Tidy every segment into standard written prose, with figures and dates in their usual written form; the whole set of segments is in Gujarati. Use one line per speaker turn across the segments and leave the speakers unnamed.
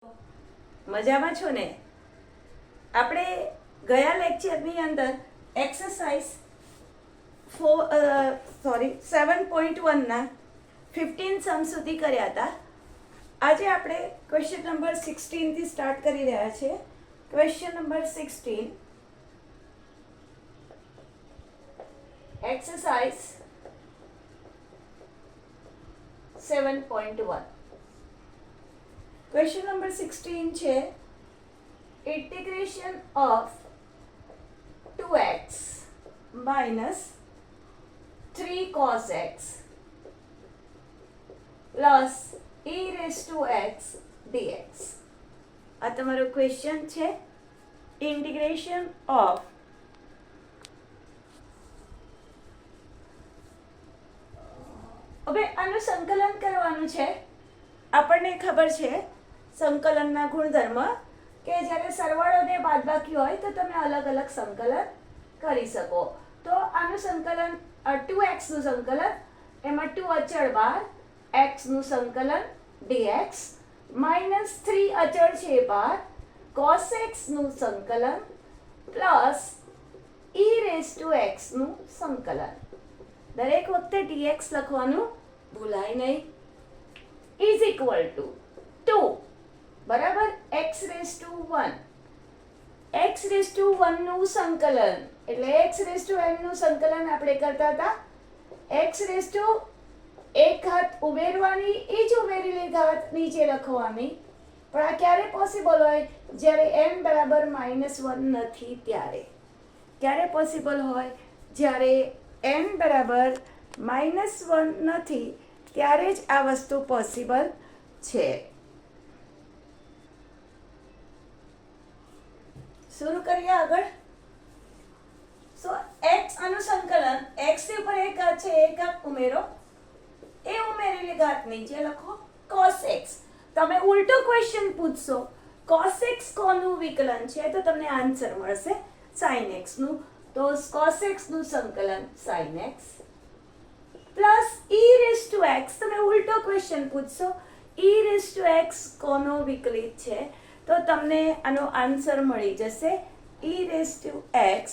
મજામાં છો ને? આપણે ગયા લેક્ચરની અંદર એક્સરસાઇઝ 7.1ના 15 સમ સુધી કર્યા હતા. આજે આપણે ક્વેશ્ચન નંબર 16 થી સ્ટાર્ટ કરી રહ્યા છીએ. Question number 16, exercise 7.1. Question number 16 છે integration of 2x minus 3 cos x plus e raised to x dx. આ તમારો ક્વેશ્ચન છે. ઇન્ટિગ્રેશન ઓફ હવે આનું સંકલન કરવાનું છે. આપણને ખબર છે સંકલનના ગુણધર્મ કે જ્યારે સરવાળો ને બાદબાકી હોય તો તમે અલગ અલગ સંકલન કરી શકો. તો આનું સંકલન 2x નું સંકલન, એમાં 2 અચળ બાર, x નું સંકલન dx માઇનસ 3 અચળ છે બાર, cos x નું સંકલન plus e raised to x નું સંકલન. દરેક વખતે dx લખવાનું ભૂલાય નહીં. is equal to 2 બરાબર x raised to 1. x raised to 1 નું સંકલન એટલે x raised to n નું સંકલન આપણે કરતા હતા. x raised to એક ઘાત ઉમેરવાની, એ જ ઉમેરેલી ઘાત નીચે લખવાની. પણ આ ક્યારે પોસિબલ હોય? જ્યારે n બરાબર -1 નથી ત્યારે. ક્યારે પોસિબલ હોય? જ્યારે n બરાબર -1 નથી ત્યારે જ આ વસ્તુ પોસિબલ છે. શરૂ કરીએ આગળ. સો x આનું સંકલન, x ની ઉપર એક ઘાત છે, એક ઘાત ઉમેરો, એ ઉમેરેલી ઘાત નીચે લખો cos x. તમે ઉલટો ક્વેશ્ચન પૂછશો cos x કોનું વિકલન છે તો તમને આન્સર મળશે sin x નું. તો cos x નું સંકલન sin x plus e raised to x. તમે ઉલટો ક્વેશ્ચન પૂછશો e raised to x કોનો વિકલિત છે તો તમને આનો આન્સર મળી જશે e raised to x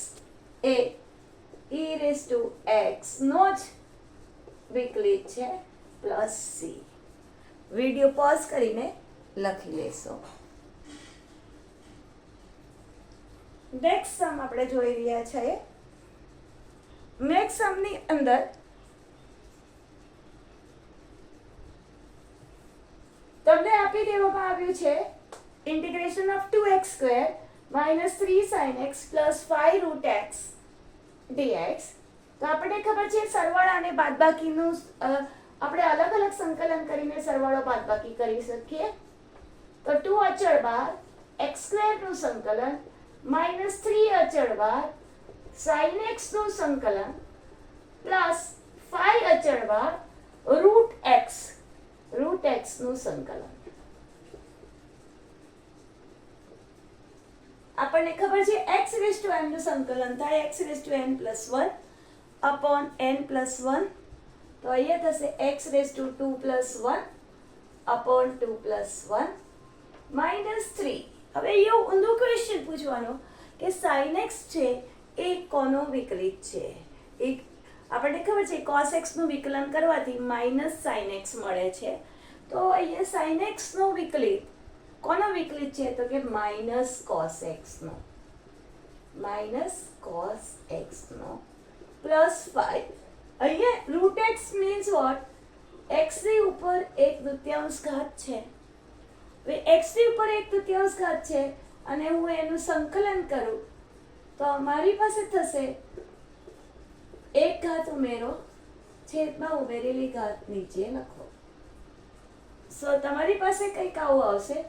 A e raised to x નો જ વિકલિત છે પ્લસ c. વિડિયો પોઝ કરીને લખી લેશો. નેક્સ્ટ સમ આપણે જોઈ રહ્યા છીએ. નેક્સ્ટ સમ ની અંદર તમને આપી દેવામાં આવ્યું છે integration of 2x square minus 3 sin x plus 5 root x dx. તો આપણને ખબર છે સરવાળા અને બાદબાકીનું આપણે અલગ અલગ સંકલન કરીને સરવાળો બાદબાકી કરી શકીએ. તો 2 અચળ બાર x સ્ક્વેર નું સંકલન માઇનસ 3 અચળ બાર sin x નું સંકલન પ્લસ 5 અચળ બાર રૂટ x નું સંકલન. આપણને ખબર છે x raised to n નું સંકલન થાય x raised to n plus 1 upon n plus 1. તો અહીંયા થશે x raised to 2 plus 1 upon 2 plus 1 minus 3. હવે એવું ઊંધું ક્વેશ્ચન પૂછવાનો કે sin x છે એ કોનો વિકલિત છે. એક આપણને ખબર છે cos x નું વિકલન કરવાથી માઇનસ sin x મળે છે. તો અહીંયા sin x નો વિકલિત કોનો વિકલિત છે તો કે માઇનસ cos x નો, માઇનસ cos x નો પ્લસ 5. અહીંયા root x means what? x ની ઉપર 1/2 ઘાત છે. હવે x ની ઉપર 1/2 ઘાત છે અને હું એનું સંકલન કરું તો મારી પાસે થશે એક ઘાત ઉમેરો, છેદમાં ઉમેરેલી ઘાત નીચે લખો. સો તમારી પાસે કંઈક આવું આવશે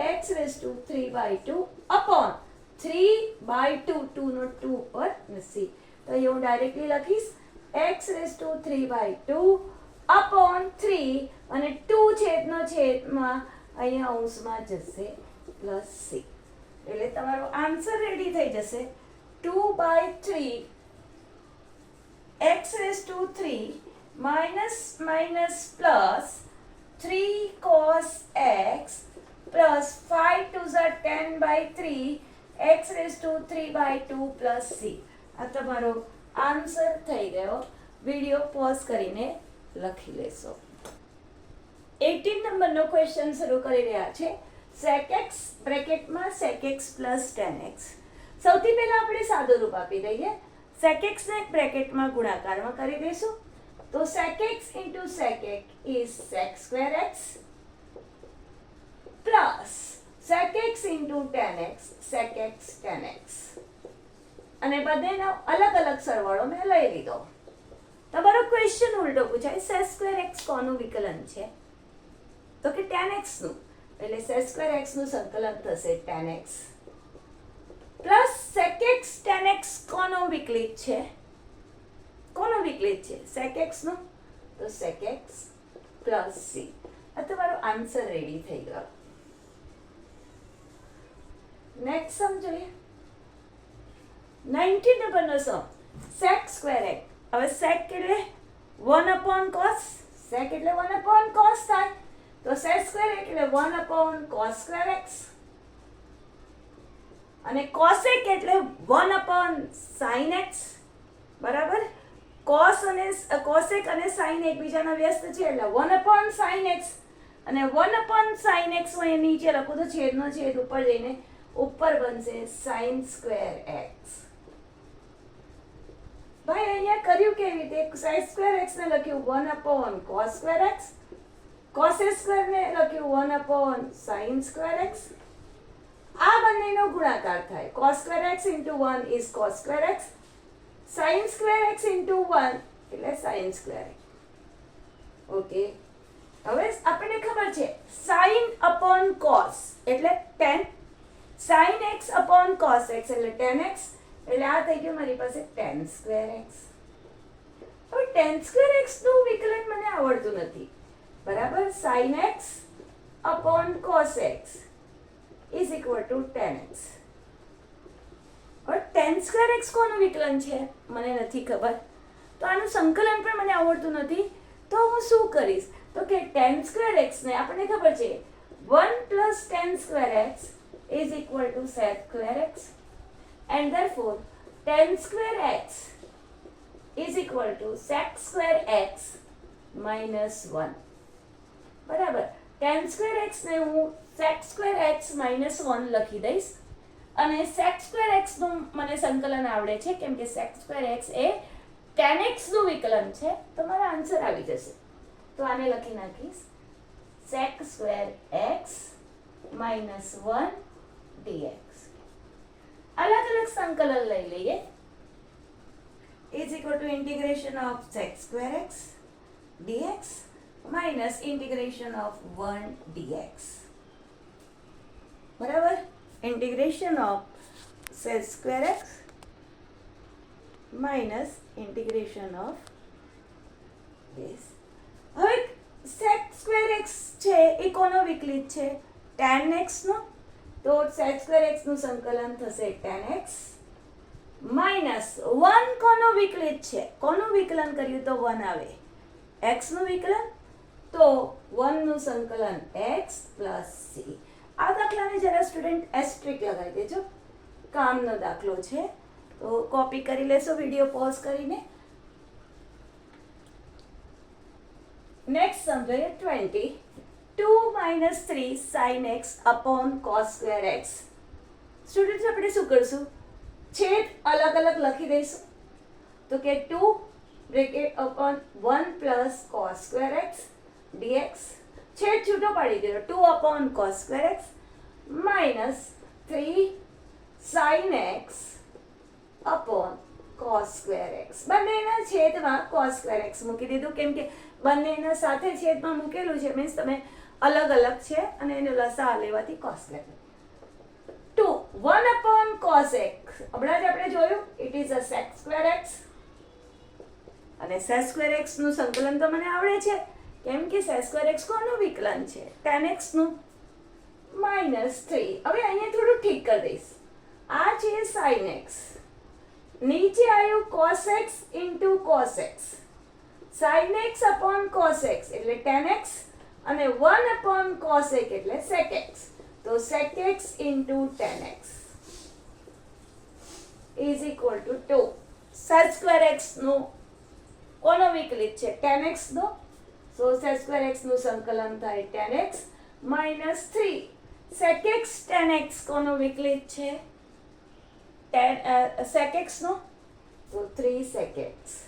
x raised to 3/2 upon 3/2, 2 નો 2 પર નથી તો અહીં હું ડાયરેક્ટલી લખીશ x raised to 3/2 upon 3 અને 2 છેદનો છેદમાં અહીંયા અંશમાં જશે પ્લસ c. એટલે તમારો આન્સર રેડી થઈ જશે 2/3 x raised to 3 minus minus plus 3 cos x plus 5 2 10/3 x raise to 3/2 plus c. આ તમારો આન્સર થઈ ગયો. વિડીયો પોઝ કરીને લખી લેશો. 18 નંબરનો ક્વેશ્ચન શરૂ કરી રહ્યા છે. sec x બ્રેકેટમાં sec x plus tan x. સૌથી પહેલા આપણે સાદું રૂપ આપી દઈએ. sec x ને બ્રેકેટમાં ગુણાકારમાં કરી દઈશું. તો sec x into sec x is sec square x plus sec x into tan x sec x tan x. અને બંનેનો અલગ અલગ સરવાળો મેં લઈ લીધો. તમારો ક્વેશ્ચન ઉલટો પૂછાય, sec square x કોનું વિકલન છે? તો કે tan x નું. એટલે sec square x નું સંકલન થશે tan x plus sec x tan x કોનો વિકલિત છે? કોનો વિકલિત છે? sec x નું. તો sec x પ્લસ c. આ તમારો આન્સર રેડી થઈ ગયો. નેક્સ્ટ સમ જોઈએ. 19 નંબરનો સમ. sec square x. હવે sec એટલે 1/cos. sec એટલે 1/cos થાય. તો sec square એટલે 1/cos square x. અને cosec એટલે 1/sin x. બરાબર? cosec અને sin એકબીજાના વ્યસ્ત છે એટલે 1/sin x. અને 1/sin x હું અહીં નીચે લખું તો છેદનો છેદ ઉપર જઈને ઉપર બનશે sin square x. ભાઈ અહીંયા કર્યું કેવી રીતે? sin square x ને લખ્યું 1/cos square x, cos square ને લખ્યું 1/sin square x. આ બંનેનો ગુણાકાર થાય. cos square x into 1 is cos square x, sin square x into 1 એટલે sin square x. ઓકે, હવે આપણને ખબર છે sin upon cos એટલે tan, sin x upon cos x એટલે tan x. એટલે આ થઈ ગયું મારી પાસે tan square x. હવે tan square x નું વિકલન મને આવડતું નથી. બરાબર? sin x upon cos x is equal to tan x. હવે tan square x કોનું વિકલન છે મને નથી ખબર. તો આનું સંકલન પણ મને આવડતું નથી. તો હું શું કરીશ? તો કે tan square x ને આપણને ખબર છે 1 plus tan square x is equal to sec square x, and therefore tan square x is equal to sec square x minus 1. બરાબર? tan square x ને હું sec square x minus 1 લખી દઈશ. અને sec square x નું મને સંકલન આવડે છે કેમ કે sec square x એ tan x નું વિકલન છે. તો મારો આન્સર આવી જશે. તો આને લખી નાખીશ sec square x minus 1 dx. અલગ અલગ સંકલન લઈ લઈએ. is equal to integration of sec square x dx minus integration of 1 dx. બરાબર? integration of sec square x minus integration of this. હવે sec square x છે એ કોનો વિકલિત છે? tan x નો. તો sec square x નું સંકલન થશે tan x minus 1 કોનો વિકલિત છે? કોનું વિકલન કર્યું તો 1 આવે. x નું વિકલન. તો 1 નું સંકલન x plus c. આ દાખલાને જરા સ્ટુડન્ટ એસ્ટ્રિક લગાવી દેજો. કામનો દાખલો છે તો કોપી કરી લેશો વિડીયો પોઝ કરીને. નેક્સ્ટ સમ જોઈએ 20. 2 minus 3 sin x upon cos square x. Students આપણે શું કરશું? છેદ અલગ અલગ લખી દઈશું. તો કે 2 bracket upon 1 plus cos square x dx. છેદ છૂટો પાડી દીધો. 2 upon cos square x minus 3 sin x upon cos square x. બંનેના છેદમાં cos square x મૂકી દીધું કેમ કે બંનેના સાથે છેદમાં મૂકેલું છે મીન્સ તમે અલગ અલગ છે અને એનો લસા લેવાથી cos square. 2 1 upon cos x. હમણાં જ આપણે જોયું it is a sec square x. અને sec square x નું સંકલન તો મને આવડે છે કેમ કે sec square x કોનું વિકલન છે? tan x નું. minus 3. હવે અહીંયા થોડું ઠીક કરી દઈશ. આ છે sin x. નીચે આવ્યું cos x into cos x. sin x upon cos x એટલે tan x અને 1 upon cos x એટલે sec x. તો sec x into tan x is equal to 2. sec square x નું કોનો વિકલિત છે? tan x નો. so sec square x નું સંકલન થાય tan x minus 3 sec x tan x કોનો વિકલિત છે? sec x નો. તો 3 sec x.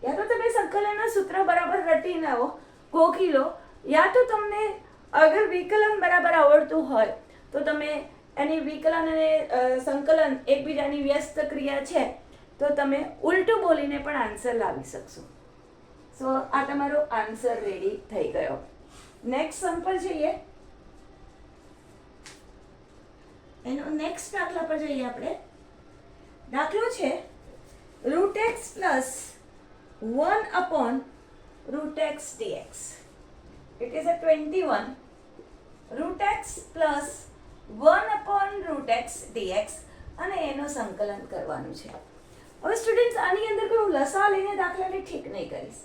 યા તો તમે સંકલનના સૂત્ર બરાબર રટીને આવો, ગોખી લો, યા તો તમને અગર વિકલન બરાબર આવડતું હોય તો તમે એની વિકલન અને સંકલન એકબીજાની વ્યસ્ત ક્રિયા છે તો તમે ઉલટું બોલીને પણ આન્સર લાવી શકશો. સો આ તમારો આન્સર રેડી થઈ ગયો. નેક્સ્ટ સમ પર જઈએ. એનો નેક્સ્ટ દાખલા પર જઈએ આપણે. દાખલો છે root x plus 1 upon root x dx. It is a 21 root x plus 1 upon root x dx અને એનો સંકલન કરવાનું છે. હવે સ્ટુડન્ટ્સ આની અંદર કોઈ હું લસા લઈને દાખલાને ઠીક નહીં કરીશ,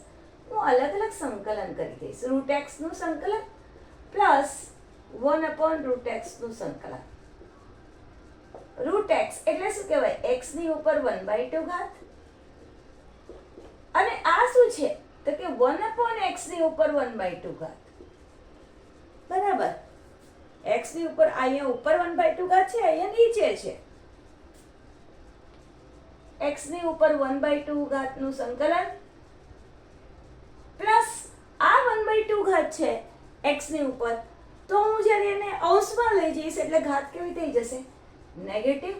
હું અલગ અલગ સંકલન કરી દઈશ. રૂટ એક્સ નું સંકલન પ્લસ 1 upon root x નું સંકલન. રૂટ એક્સ એટલે શું કહેવાય? x ની ઉપર 1/2 ઘાત. અને આ શું છે? તો કે 1 upon x ની ઉપર 1/2 ઘાત. બરાબર. x ની ઉપર અહીંયા ઉપર 1/2 ઘાત છે, અહીંયા નીચે છે. x ની ઉપર 1/2 ઘાત નું સંકલન પ્લસ આ 1/2 ઘાત છે x ની ઉપર, તો હું જ્યારે એને અંશમાં લઈ જઈશ એટલે ઘાત કેવી થઈ જશે? નેગેટિવ.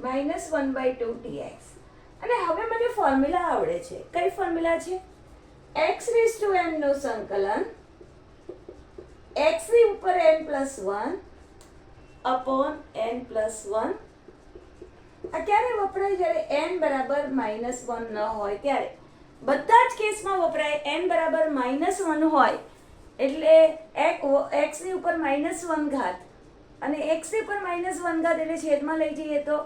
Minus 1/2 dx. અને હવે મને ફોર્મ્યુલા આવડે છે. કઈ ફોર્મ્યુલા છે? x રેઝ ટુ n નું સંકલન x ની ઉપર n plus 1 upon n plus 1. આ ક્યારે વપરાય? જ્યારે n બરાબર -1 ન હોય ત્યારે. બધા જ કેસમાં વપરાય. n બરાબર -1 હોય એટલે x ની ઉપર -1 ઘાત અને x ની ઉપર -1 ઘાત એટલે છેદમાં લઈ જઈએ તો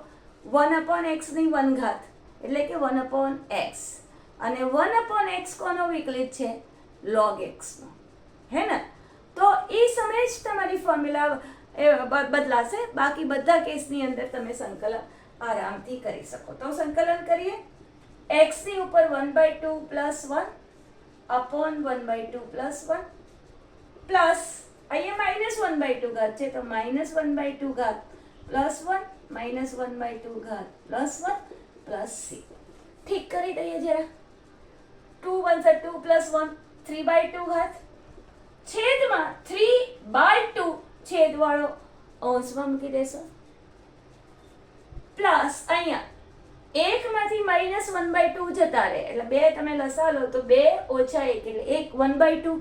1 upon x ની 1 ઘાત એટલે કે 1 upon x. અને 1 upon x કોનો વિકલિત છે? log x નો. હે ને? તો એ સમયે જ તમારી ફોર્મ્યુલા બદલાશે. બાકી બધા કેસની અંદર તમે સંકલન આરામથી કરી શકો. તો સંકલન કરીએ. x ની ઉપર 1/2 પ્લસ 1 અપોન 1/2 પ્લસ 1 પ્લસ અહીંયા -1/2 ઘાત છે તો -1/2 ઘાત પ્લસ 1 -1/2 ઘાત પ્લસ 1 પ્લસ c. ઠીક કરી દઈએ જરા. 2 1 2 પ્લસ 1 3/2 ઘાત છેદમાં 3/2 છેદવાળો અંશમાં મૂકી દેશો પ્લસ અહીંયા 1 માંથી -1/2 જતા રહે એટલે 2 તમે લસા લો તો 2 ઓછા 1 એટલે 1 1/2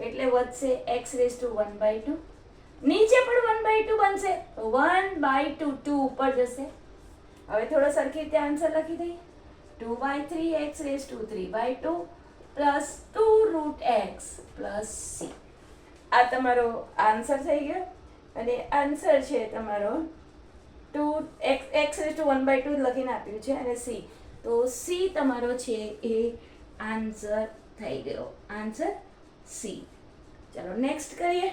એટલે વધશે x રેઝ ટુ 1/2. નીચે પણ 1/2 બનશે 1/2 2 ઉપર જશે. હવે થોડો સરખી રીતે આન્સર લખી દઈએ. 2/3 x raise to 3/2 plus 2 root x plus c. આ તમારો આન્સર થઈ ગયો અને આન્સર છે તમારો 2 x રેઝ ટુ 1/2 લખીને આપ્યું છે અને c. તો c તમારો છે એ આન્સર થઈ ગયો. Answer c. ચાલો નેક્સ્ટ કરીએ.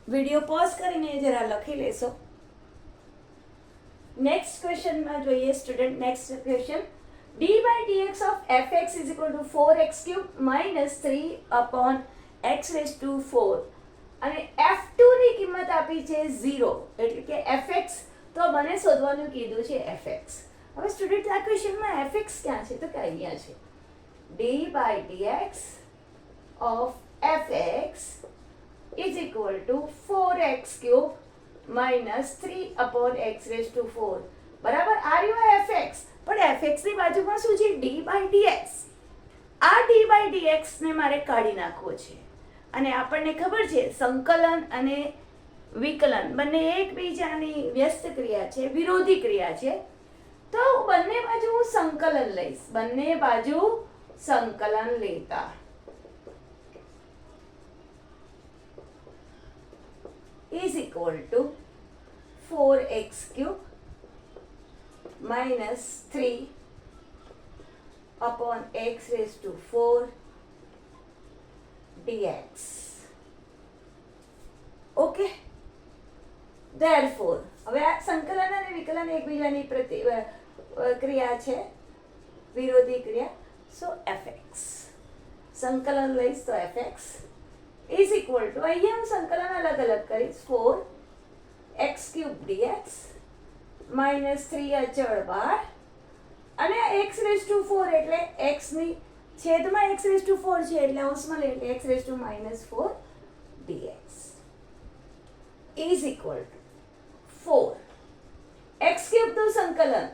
વિડિયો પોઝ કરીને જરા લખી લેશો. નેક્સ્ટ ક્વેશ્ચનમાં જોઈએ student. Next question d/dx of fx is equal to 4x cube minus 3 upon x raised to 4 અને f2 ની કિંમત આપી છે 0 એટલે કે fx તો મને શોધવાનું કીધું છે fx. હવે સ્ટુડન્ટ આ ક્વેશ્ચનમાં fx ક્યાં છે? તો કે અહીંયા છે. d/dx of fx is equal to 4x cube minus 3 upon x raised to 4. બરાબર. આ રહ્યો fx. પણ fx ની બાજુમાં શું છે? d/dx. આ d/dx ને મારે કાઢી નાખવો છે અને આપણને ખબર છે સંકલન અને વિકલન બંને એકબીજાની વ્યસ્ત ક્રિયા છે, વિરોધી ક્રિયા છે. તો બંને બાજુ હું સંકલન લઈશ. બંને બાજુ સંકલન લેતા is equal to 4x cube minus 3 upon x raised to 4 dx. Okay, therefore હવે આ સંકલન અને વિકલન એકબીજાની ક્રિયા છે, વિરોધી ક્રિયા. સો fx સંકલન લઈશ તો fx ઇઝ ઇક્વલ ટુ, અહીંયા હું સંકલન અલગ અલગ કરીશ, 4x³ dx -3 અચળ બાર અને x⁴ એટલે x ની છેદમાં x⁴ છે એટલે અંશમાં લે એટલે x⁻⁴ dx is equal to 4x³ નું સંકલન,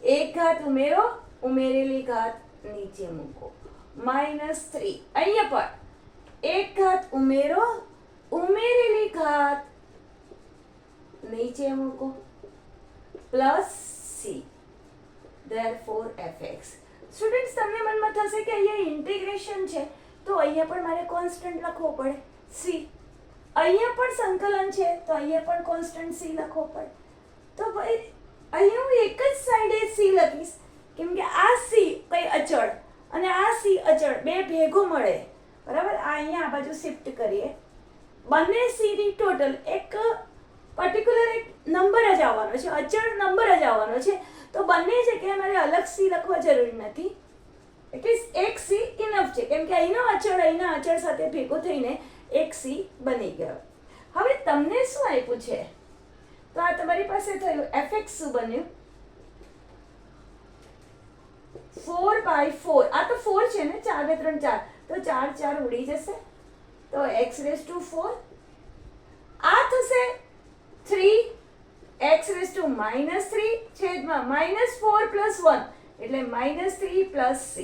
એક ઘાત ઉમેરો, ઉમેરેલી ઘાત નીચે મૂકો, -3 અહીંયા પણ એક ઘાત ઉમેરો, ઉમેરેલી ઘાત નીચે મૂકો, +c. therefore fx. સ્ટુડન્ટ્સ, તમને મનમાં થશે કે અહીંયા ઇન્ટિગ્રેશન છે તો અહીંયા પણ મારે કોન્સ્ટન્ટ લખવો પડે c, અહીંયા પણ સંકલન છે તો અહીંયા પણ કોન્સ્ટન્ટ c લખવો પડે. તો ભાઈ અહીંયા હું એક જ સાઈડે c લખીશ કેમ કે આ c કઈ અચળ અને આ c અચળ બે ભેગો મળે, બરાબર. આ અહીંયા આ બાજુ શિફ્ટ કરીએ, બંને c ની ટોટલ એક પર્ટિક્યુલર એક નંબર જ આવવાનો છે, અચળ નંબર જ આવવાનો છે, તો બંને જગ્યાએ મારે અલગ c લખવા જરૂરી નથી. એટલે એક c ઇનફ છે કેમ કે અહીંનો અચળ અહીંના અચળ સાથે ભેગો થઈને એક c બની ગયો. હવે તમને શું આપ્યું છે તો આ તમારી પાસે થયું fx શું બન્યું 4/4. આ તો 4 છે ને, 4 ને 3 4, તો 4 4 ઉડી જશે તો x⁴ આ થશે 3x⁻³ છેદમાં -4 + 1 એટલે -3 + c.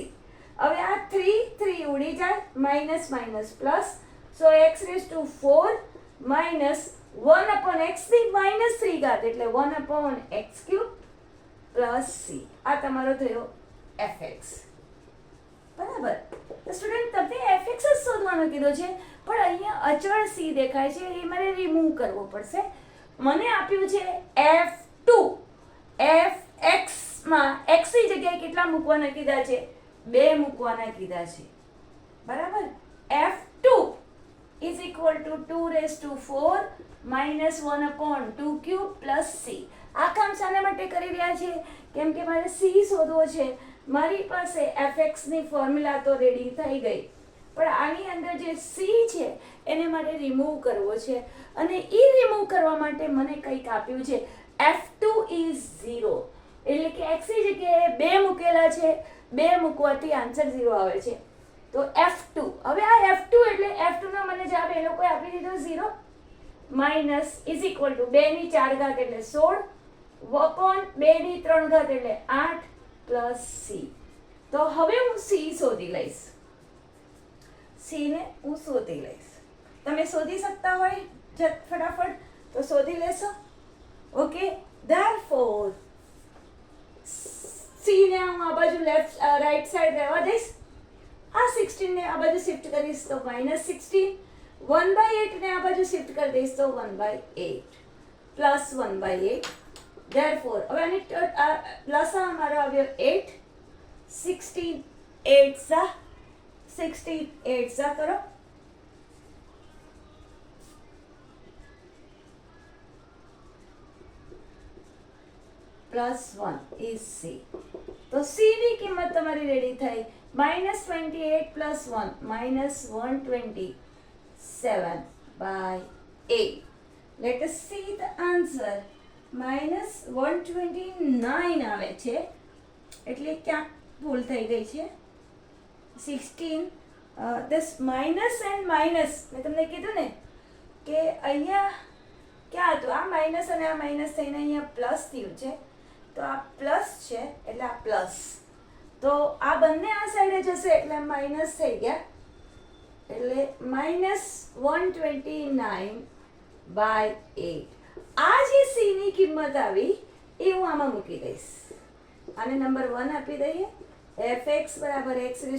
હવે આ 3 3 ઉડી જાય, માઇનસ માઇનસ પ્લસ, સો x⁴ -1/x ની -3 ઘાત એટલે 1/x³ + c. આ તમારો થયો fx, બરાબર. તો સ્ટુડન્ટ તમને fx જ શોધવાનું કીધું છે પણ અહીંયા અચળ c દેખાય છે, એ મારે રિમૂવ કરવો પડશે. મને આપ્યું છે f2, fx માં x ની જગ્યાએ કેટલા મૂકવાના કીધા છે? 2 મૂકવાના કીધા છે, બરાબર. f2 is equal to 2⁴ -1/2³ + c. આ કામ શાના માટે કરી રહ્યા છે? કેમ કે મારે c શોધવો છે. મારી પાસે fx ની ફોર્મ્યુલા તો રેડી થઈ ગઈ પણ આની અંદર જે c છે એને મારે રિમૂવ કરવો છે અને એ રિમૂવ કરવા માટે મને કંઈક આપ્યું છે f2 is 0 એટલે કે x ની જગ્યાએ 2 મૂકેલા છે, 2 મૂકવાથી આન્સર 0 આવે છે. તો f2, હવે આ f2 એટલે f2 નો મને જવાબ એ લોકોએ આપી દીધો 0 માઇનસ ઇઝ ઇક્વલ ટુ 2 ની 4 ઘાત એટલે 16 અપોન 2 ની 3 ઘાત એટલે 8 + c. તો હવે હું c શોધી લઈશ, c ને હું શોધી લઈશ. તમે શોધી શકતા હોય ફટાફટ તો શોધી લેશો. ઓકે, ધેરફોર c ને હું આ બાજુ રાઈટ સાઈડ રહેવા દઈશ, આ 16 ને આ બાજુ શિફ્ટ કરીશ તો -16, 1/8 ને આ બાજુ શિફ્ટ કરી દઈશ તો 1/8 + 1/8. therefore હવે આની પ્લસ અમારો આવ્યો 8, 16 8 ઝા કરો +1 is c. તો c ની કિંમત તમારી રેડી થઈ -28 + 1 -127/8. let us see the answer. -129 આવે છે એટલે ક્યાંક ભૂલ થઈ ગઈ છે. 16 this minus and minus મેં તમને કીધું ને કે અહીંયા ક્યાં હતું, આ માઇનસ અને આ માઇનસ થઈને અહીંયા પ્લસ થયું છે તો આ પ્લસ છે એટલે આ પ્લસ, તો આ બંને આ સાઈડે જશે એટલે માઇનસ થઈ ગયા એટલે -129/8. આ જે c ની કિંમત આવી એ હું આમાં મૂકી દઈશ, આને નંબર 1 આપી દઈએ. fx = x⁴ +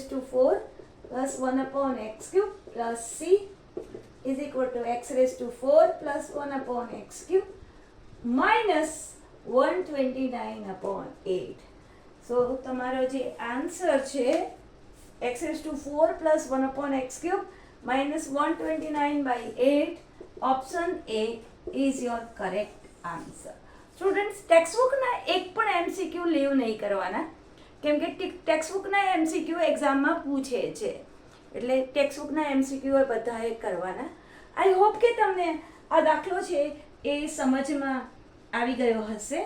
1/x³ + c is equal to x⁴ + 1/x³ -129/8. સો તમારો જે આન્સર છે x⁴ + 1/x³ minus 129 by 8. Option A is your correct answer. Students ટેક્સ્ટબુકના એક પણ એમસીક્યુ લીવ નહીં કરવાના, કેમ કે ટેક્સ્ટબુકના એમસીક્યુ એક્ઝામમાં પૂછે છે, એટલે ટેક્સ્ટબુકના એમસીક્યુ બધાએ કરવાના. આઈ હોપ કે તમને આ દાખલો છે એ સમજમાં આવી ગયો હશે.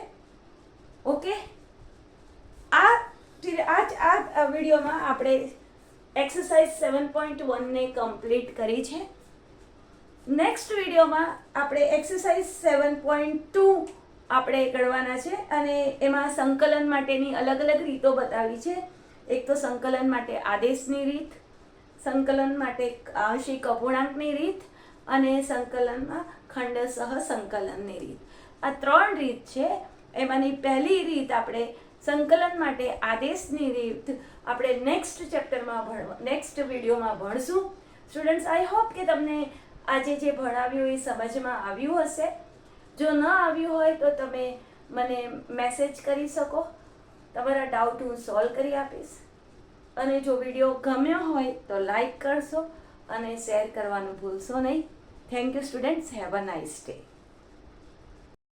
ઓકે, આ વિડીયોમાં આપણે એક્સરસાઇઝ 7.1 ને કમ્પ્લીટ કરી છે. નેક્સ્ટ વિડીયોમાં આપણે એક્સરસાઇઝ 7.2 આપણે કરવાના છે અને એમાં સંકલન માટેની અલગ અલગ રીતો બતાવી છે. એક તો સંકલન માટે આદેશની રીત, સંકલન માટે આંશિક અપૂર્ણાંકની રીત અને સંકલનમાં ખંડસહ સંકલનની રીત. આ 3 રીત છે. એમાંની પહેલી રીત આપણે સંકલન માટે આદેશની રીત આપણે નેક્સ્ટ વિડીયોમાં ભણશું. સ્ટુડન્ટ્સ, આઈ હોપ કે તમને આજે જે ભણાવ્યું એ સમજમાં આવ્યું હશે. જો ન આવ્યું હોય તો તમે મને મેસેજ કરી શકો, તમારા ડાઉટ હું સોલ્વ કરી આપીશ. અને જો વિડીયો ગમ્યો હોય તો લાઈક કરશો અને શેર કરવાનું ભૂલશો નહીં. Thank you students, have a nice day.